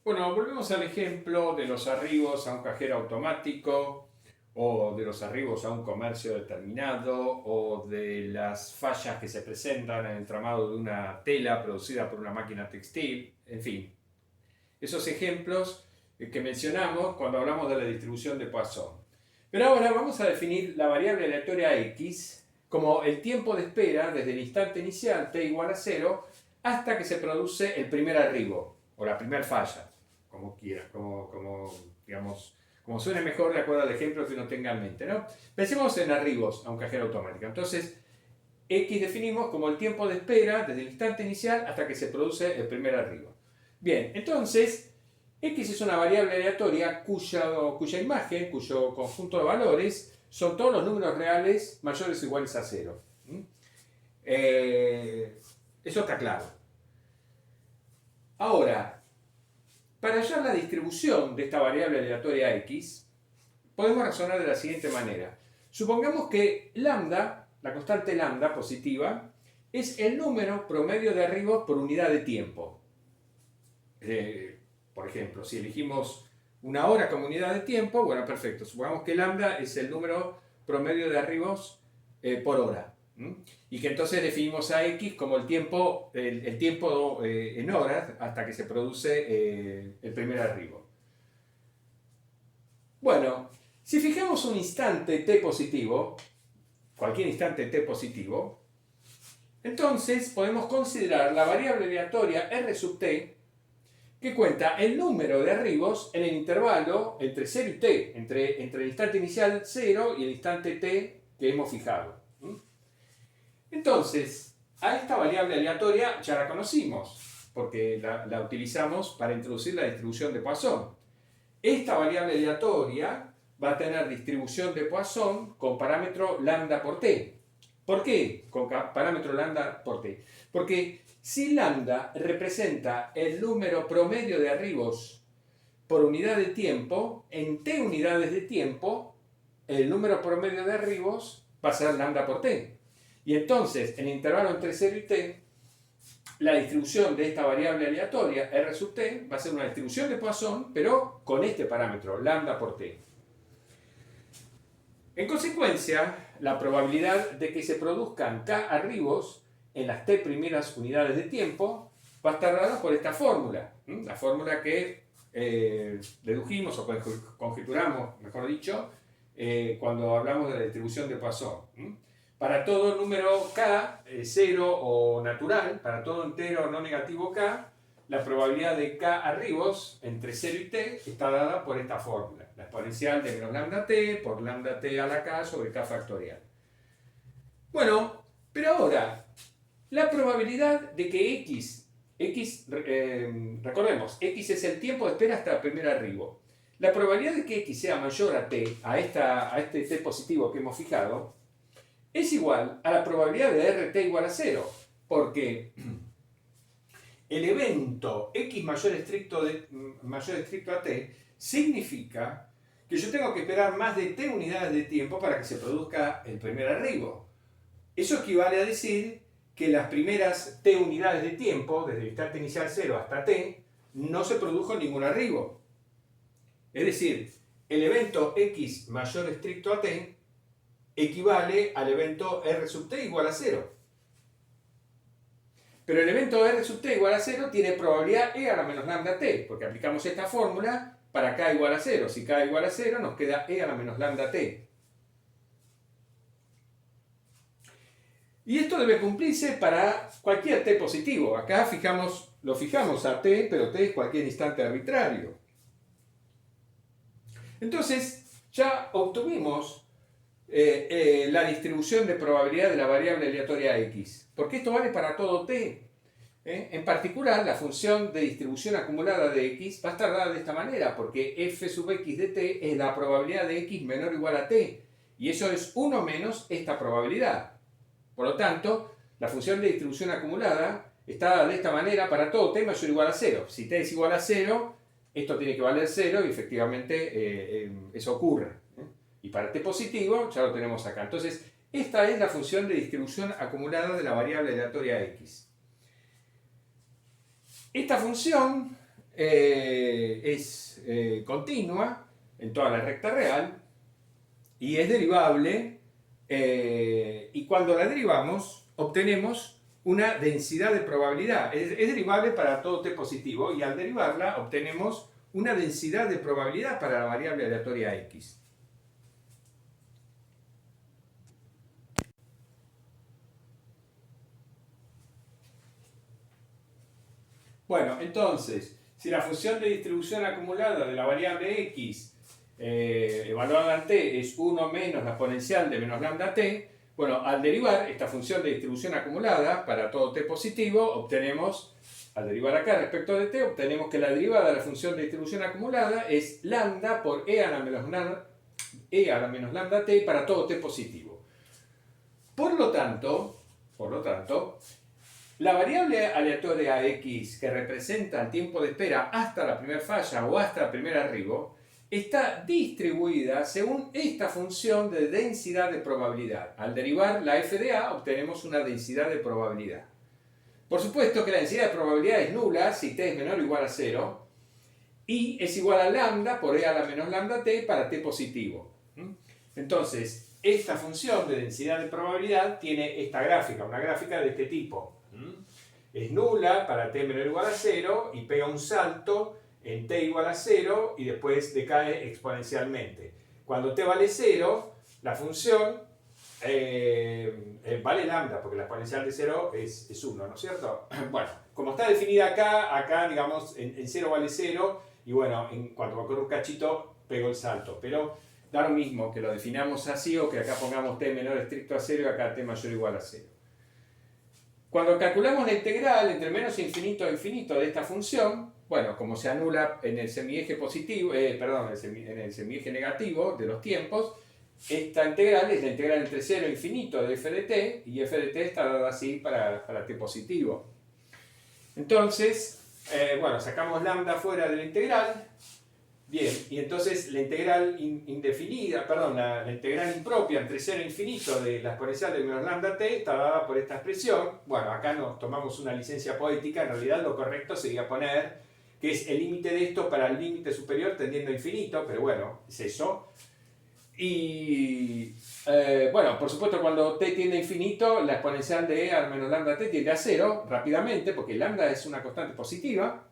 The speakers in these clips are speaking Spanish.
Bueno, volvemos al ejemplo de los arribos a un cajero automático o de los arribos a un comercio determinado o de las fallas que se presentan en el entramado de una tela producida por una máquina textil, en fin. Esos ejemplos que mencionamos cuando hablamos de la distribución de Poisson. Pero ahora vamos a definir la variable aleatoria x como el tiempo de espera desde el instante inicial t igual a 0 hasta que se produce el primer arribo o la primera falla, como quiera, digamos, como suene mejor de acuerdo al ejemplo que uno tenga en mente, ¿no? Pensemos en arribos a un cajero automático. Entonces, x definimos como el tiempo de espera desde el instante inicial hasta que se produce el primer arribo. Bien, entonces, x es una variable aleatoria cuya imagen, cuyo conjunto de valores, son todos los números reales mayores o iguales a 0. Eso está claro. Ahora, para hallar la distribución de esta variable aleatoria x, podemos razonar de la siguiente manera. Supongamos que lambda, la constante lambda positiva, es el número promedio de arribos por unidad de tiempo. Por ejemplo, si elegimos una hora como unidad de tiempo, bueno, perfecto. Supongamos que lambda es el número promedio de arribos por hora. Y que entonces definimos a x como el tiempo en horas hasta que se produce el primer arribo. Bueno, si fijamos un instante t positivo, cualquier instante t positivo, entonces podemos considerar la variable aleatoria r sub t que cuenta el número de arribos en el intervalo entre 0 y t, entre el instante inicial 0 y el instante t que hemos fijado. Entonces, a esta variable aleatoria ya la conocimos, porque la utilizamos para introducir la distribución de Poisson. Esta variable aleatoria va a tener distribución de Poisson con parámetro lambda por t. ¿Por qué con parámetro lambda por t? Porque si lambda representa el número promedio de arribos por unidad de tiempo, en t unidades de tiempo, el número promedio de arribos va a ser lambda por t. Y entonces, en el intervalo entre 0 y t, la distribución de esta variable aleatoria, r sub t, va a ser una distribución de Poisson, pero con este parámetro, lambda por t. En consecuencia, la probabilidad de que se produzcan k arribos en las t primeras unidades de tiempo va a estar dada por esta fórmula. La fórmula que dedujimos o conjeturamos, mejor dicho, cuando hablamos de la distribución de Poisson. Para todo número k, 0 o natural, para todo entero no negativo k, la probabilidad de k arribos entre 0 y t está dada por esta fórmula. La exponencial de menos lambda t por lambda t a la k sobre k factorial. Bueno, pero ahora, la probabilidad de que recordemos, x es el tiempo de espera hasta el primer arribo. La probabilidad de que x sea mayor a t, a este t positivo que hemos fijado, es igual a la probabilidad de rt igual a 0, porque el evento x mayor estricto a t significa que yo tengo que esperar más de t unidades de tiempo para que se produzca el primer arribo. Eso equivale a decir que las primeras t unidades de tiempo, desde el instante inicial 0 hasta t, no se produjo ningún arribo. Es decir, el evento x mayor estricto a t equivale al evento r sub t igual a 0. Pero el evento r sub t igual a 0 tiene probabilidad e a la menos lambda t, porque aplicamos esta fórmula para k igual a 0. Si k igual a 0 nos queda e a la menos lambda t. Y esto debe cumplirse para cualquier t positivo. Acá lo fijamos a t, pero t es cualquier instante arbitrario. Entonces, ya obtuvimos la distribución de probabilidad de la variable aleatoria x, porque esto vale para todo t. En particular, la función de distribución acumulada de x va a estar dada de esta manera, porque f sub x de t es la probabilidad de x menor o igual a t, y eso es 1 menos esta probabilidad. Por lo tanto, la función de distribución acumulada está dada de esta manera para todo t mayor o igual a 0. Si t es igual a 0, esto tiene que valer 0 y efectivamente eso ocurre. Y para t positivo ya lo tenemos acá. Entonces, esta es la función de distribución acumulada de la variable aleatoria x. Esta función es continua en toda la recta real y es derivable, y cuando la derivamos obtenemos una densidad de probabilidad. Es derivable para todo t positivo y al derivarla obtenemos una densidad de probabilidad para la variable aleatoria x. Bueno, entonces, si la función de distribución acumulada de la variable x evaluada en t es 1 menos la exponencial de menos lambda t, bueno, al derivar esta función de distribución acumulada para todo t positivo, obtenemos, al derivar acá respecto de t, obtenemos que la derivada de la función de distribución acumulada es lambda por e a la menos lambda t para todo t positivo. Por lo tanto, la variable aleatoria x que representa el tiempo de espera hasta la primera falla o hasta el primer arribo está distribuida según esta función de densidad de probabilidad. Al derivar la f de a obtenemos una densidad de probabilidad. Por supuesto que la densidad de probabilidad es nula si t es menor o igual a 0 y es igual a lambda por e a la menos lambda t para t positivo. Entonces, esta función de densidad de probabilidad tiene esta gráfica, una gráfica de este tipo. Es nula para t menor o igual a 0 y pega un salto en t igual a 0 y después decae exponencialmente. Cuando t vale 0, la función vale lambda, porque la exponencial de 0 es 1, ¿no es cierto? Bueno, como está definida acá digamos, en 0 vale 0, y bueno, cuando ocurre un cachito, pego el salto. Pero da lo mismo que lo definamos así o que acá pongamos t menor estricto a 0 y acá t mayor o igual a 0. Cuando calculamos la integral entre menos infinito e infinito de esta función, bueno, como se anula en el semieje positivo, en el semieje negativo de los tiempos, esta integral es la integral entre 0 e infinito de f de t, y f de t está dada así para t positivo. Entonces, bueno, sacamos lambda fuera de la integral. Bien, y entonces la integral indefinida, la integral impropia entre 0 e infinito de la exponencial de menos lambda t está dada por esta expresión. Bueno, acá nos tomamos una licencia poética, en realidad lo correcto sería poner que es el límite de esto para el límite superior tendiendo a infinito, pero bueno, es eso. Y bueno, por supuesto cuando t tiende a infinito, la exponencial de e a menos lambda t tiende a 0 rápidamente, porque lambda es una constante positiva.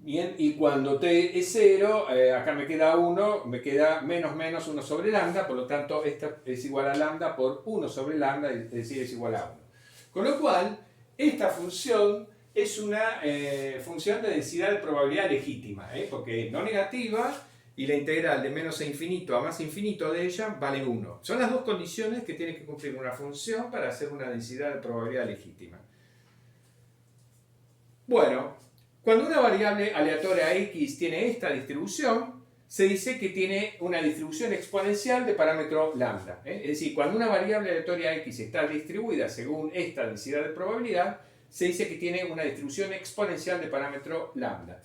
Bien, y cuando t es 0, acá me queda 1, me queda menos 1 sobre lambda, por lo tanto esta es igual a lambda por 1 sobre lambda, es decir, es igual a 1. Con lo cual, esta función es una función de densidad de probabilidad legítima, porque no negativa y la integral de menos a infinito a más infinito de ella vale 1. Son las dos condiciones que tiene que cumplir una función para hacer una densidad de probabilidad legítima. Bueno, cuando una variable aleatoria x tiene esta distribución, se dice que tiene una distribución exponencial de parámetro lambda. Es decir, cuando una variable aleatoria x está distribuida según esta densidad de probabilidad, se dice que tiene una distribución exponencial de parámetro lambda.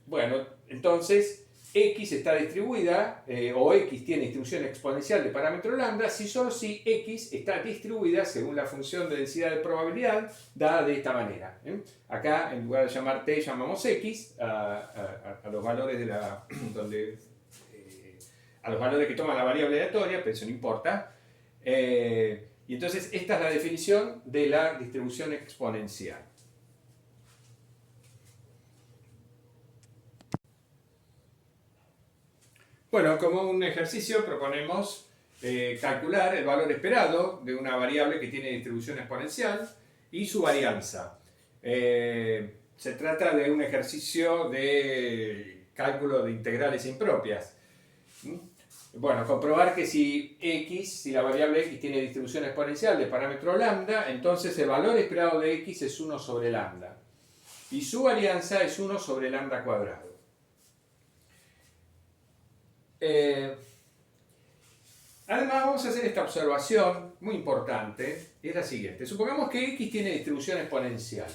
Bueno, entonces x está distribuida, o x tiene distribución exponencial de parámetro lambda, solo si x está distribuida según la función de densidad de probabilidad dada de esta manera. Acá, en lugar de llamar t, llamamos x a los valores de a los valores que toma la variable aleatoria, pero eso no importa. Y entonces esta es la definición de la distribución exponencial. Bueno, como un ejercicio proponemos calcular el valor esperado de una variable que tiene distribución exponencial y su varianza. Se trata de un ejercicio de cálculo de integrales impropias. Bueno, comprobar que si la variable x tiene distribución exponencial de parámetro lambda, entonces el valor esperado de x es 1 sobre lambda. Y su varianza es 1 sobre lambda cuadrado. Además vamos a hacer esta observación muy importante, y es la siguiente. Supongamos que x tiene distribución exponencial.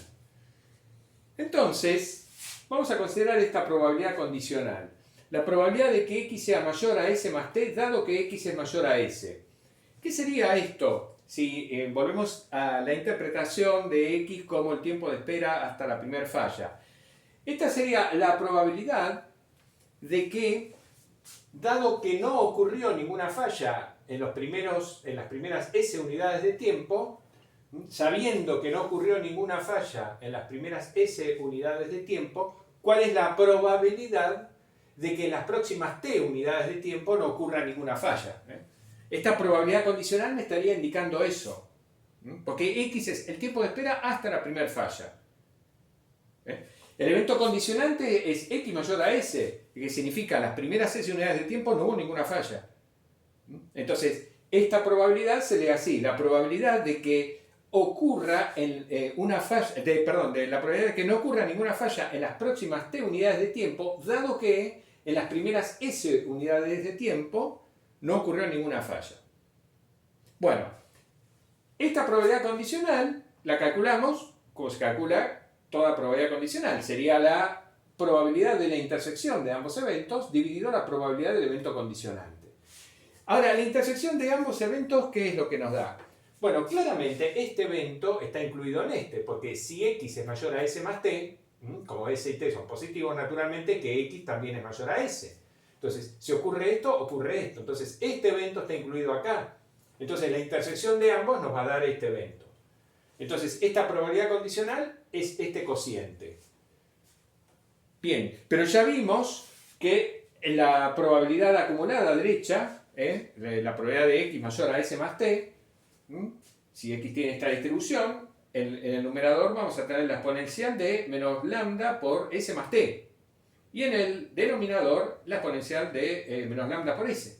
Entonces, vamos a considerar esta probabilidad condicional. La probabilidad de que x sea mayor a s más t, dado que x es mayor a s. ¿Qué sería esto si volvemos a la interpretación de x como el tiempo de espera hasta la primera falla. Esta sería la probabilidad de que, dado que no ocurrió ninguna falla en las primeras S unidades de tiempo, sabiendo que no ocurrió ninguna falla en las primeras S unidades de tiempo, ¿cuál es la probabilidad de que en las próximas T unidades de tiempo no ocurra ninguna falla? Esta probabilidad condicional me estaría indicando eso, porque X es el tiempo de espera hasta la primera falla. El evento condicionante es X mayor a S, que significa las primeras S unidades de tiempo no hubo ninguna falla. Entonces, esta probabilidad se lee así: la probabilidad de que ocurra una falla, de la probabilidad de que no ocurra ninguna falla en las próximas T unidades de tiempo, dado que en las primeras S unidades de tiempo no ocurrió ninguna falla. Bueno, esta probabilidad condicional la calculamos como se calcula toda probabilidad condicional. Sería la probabilidad de la intersección de ambos eventos dividido la probabilidad del evento condicionante. Ahora, la intersección de ambos eventos, ¿qué es lo que nos da? Bueno, claramente este evento está incluido en este, porque si x es mayor a s más t, como s y t son positivos, naturalmente que x también es mayor a s. Entonces, si ocurre esto, ocurre esto. Entonces, este evento está incluido acá. Entonces, la intersección de ambos nos va a dar este evento. Entonces, esta probabilidad condicional es este cociente. Bien, pero ya vimos que la probabilidad acumulada derecha, la probabilidad de x mayor a s más t, si x tiene esta distribución, en el numerador vamos a tener la exponencial de menos lambda por s más t. Y en el denominador la exponencial de menos lambda por s.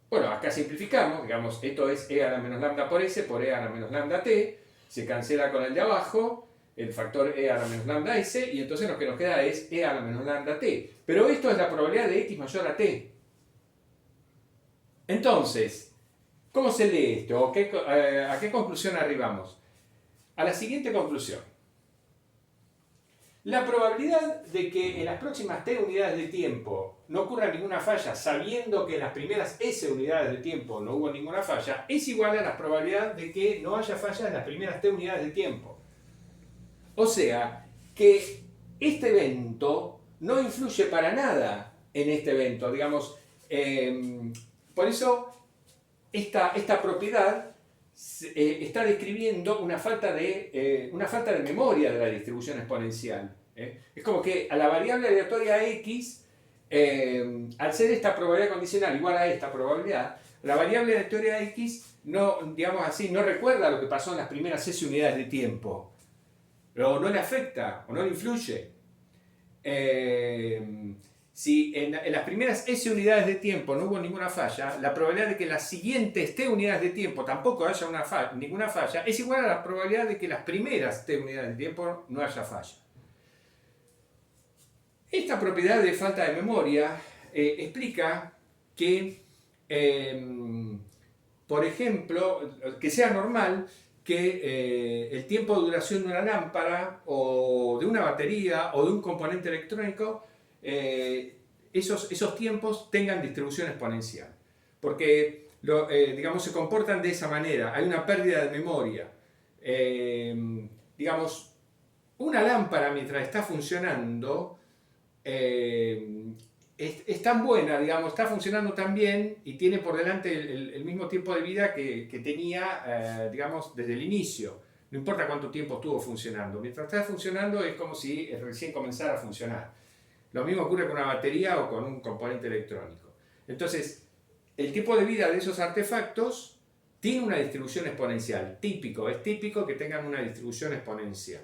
Bueno, acá simplificamos, digamos, esto es e a la menos lambda por s por e a la menos lambda t. Se cancela con el de abajo, el factor e a la menos lambda s, y entonces lo que nos queda es e a la menos lambda t. Pero esto es la probabilidad de x mayor a t. Entonces, ¿cómo se lee esto? ¿A qué conclusión arribamos? A la siguiente conclusión. La probabilidad de que en las próximas t unidades de tiempo no ocurra ninguna falla, sabiendo que en las primeras s unidades de tiempo no hubo ninguna falla, es igual a la probabilidad de que no haya falla en las primeras t unidades de tiempo. O sea, que este evento no influye para nada en este evento. Digamos, por eso esta propiedad está describiendo una falta de memoria de la distribución exponencial. Es como que a la variable aleatoria x, al ser esta probabilidad condicional igual a esta probabilidad, la variable aleatoria x no, digamos así, no recuerda lo que pasó en las primeras s unidades de tiempo, o no le afecta, o no le influye. Si en las primeras S unidades de tiempo no hubo ninguna falla, la probabilidad de que las siguientes T unidades de tiempo tampoco haya ninguna falla es igual a la probabilidad de que las primeras T unidades de tiempo no haya falla. Esta propiedad de falta de memoria explica que, por ejemplo, que sea normal que el tiempo de duración de una lámpara o de una batería o de un componente electrónico, esos tiempos tengan distribución exponencial. Porque, digamos, se comportan de esa manera. Hay una pérdida de memoria. Digamos, una lámpara mientras está funcionando es tan buena, digamos, está funcionando tan bien y tiene por delante el mismo tiempo de vida que tenía, digamos, desde el inicio. No importa cuánto tiempo estuvo funcionando. Mientras está funcionando es como si recién comenzara a funcionar. Lo mismo ocurre con una batería o con un componente electrónico. Entonces, el tiempo de vida de esos artefactos tiene una distribución exponencial. Es típico que tengan una distribución exponencial.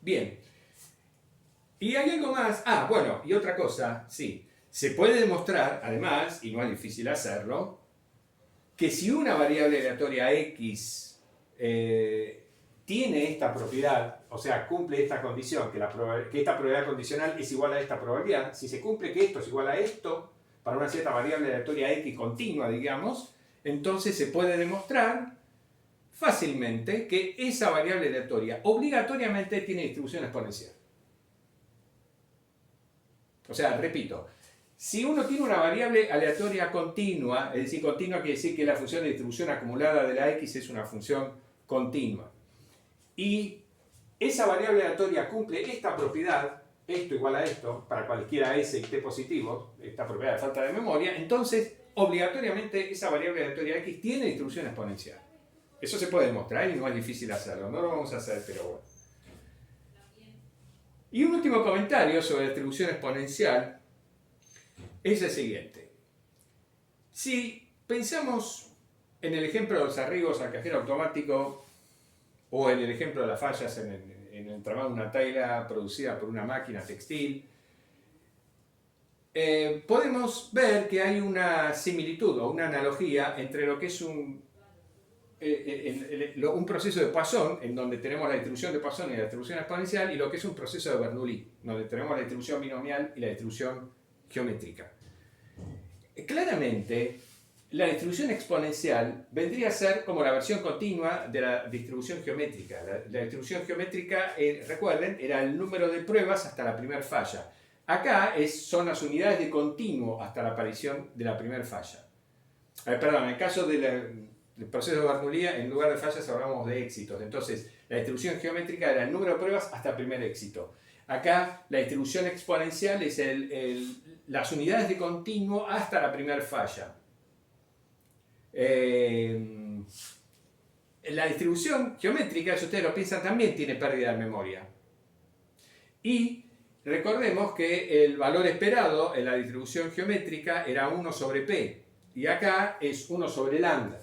Bien. Y hay algo más. Bueno, y otra cosa, sí. Se puede demostrar, además, y no es difícil hacerlo, que si una variable aleatoria x tiene esta propiedad, o sea, cumple esta condición, que esta probabilidad condicional es igual a esta probabilidad, si se cumple que esto es igual a esto, para una cierta variable aleatoria x continua, digamos, entonces se puede demostrar fácilmente que esa variable aleatoria obligatoriamente tiene distribución exponencial. O sea, repito, Si uno tiene una variable aleatoria continua, es decir, continua quiere decir que la función de distribución acumulada de la x es una función continua, y esa variable aleatoria cumple esta propiedad, esto igual a esto, para cualquiera s que esté positivo, esta propiedad de falta de memoria, entonces obligatoriamente esa variable aleatoria x tiene distribución exponencial. Eso se puede demostrar y no es difícil hacerlo, no lo vamos a hacer, pero bueno. Y un último comentario sobre la distribución exponencial es el siguiente. Si pensamos en el ejemplo de los arribos al cajero automático o en el ejemplo de las fallas en el entramado de una tela producida por una máquina textil, podemos ver que hay una similitud o una analogía entre lo que es un proceso de Poisson, en donde tenemos la distribución de Poisson y la distribución exponencial, y lo que es un proceso de Bernoulli, donde tenemos la distribución binomial y la distribución geométrica. Claramente, la distribución exponencial vendría a ser como la versión continua de la distribución geométrica. La distribución geométrica, recuerden, era el número de pruebas hasta la primera falla. Acá son las unidades de continuo hasta la aparición de la primera falla. Perdón, en el caso del proceso de Bernoulli, en lugar de fallas hablamos de éxitos. Entonces, la distribución geométrica era el número de pruebas hasta el primer éxito. Acá, la distribución exponencial es las unidades de continuo hasta la primera falla. La distribución geométrica, si ustedes lo piensan, también tiene pérdida de memoria. Y recordemos que el valor esperado en la distribución geométrica era 1 sobre p. Y acá es 1 sobre lambda.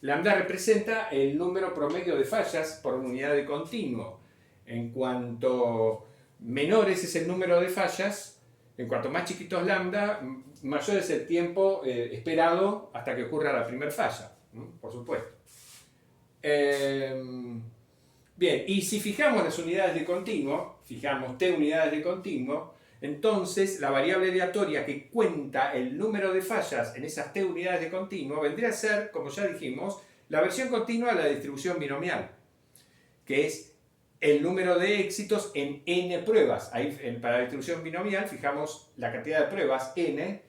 Lambda representa el número promedio de fallas por unidad de continuo. En cuanto menores es el número de fallas, en cuanto más chiquito es lambda, mayor es el tiempo esperado hasta que ocurra la primera falla, por supuesto. Bien, y si fijamos las unidades de continuo, fijamos t unidades de continuo, entonces la variable aleatoria que cuenta el número de fallas en esas t unidades de continuo vendría a ser, como ya dijimos, la versión continua de la distribución binomial, que es el número de éxitos en n pruebas. Ahí, para la distribución binomial fijamos la cantidad de pruebas n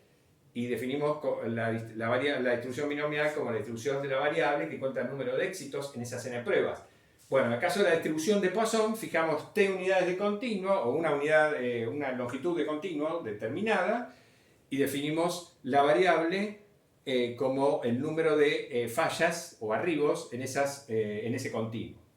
y definimos la distribución binomial como la distribución de la variable que cuenta el número de éxitos en esas n pruebas. Bueno, en el caso de la distribución de Poisson, fijamos t unidades de continuo o una longitud de continuo determinada y definimos la variable como el número de fallas o arribos en ese continuo.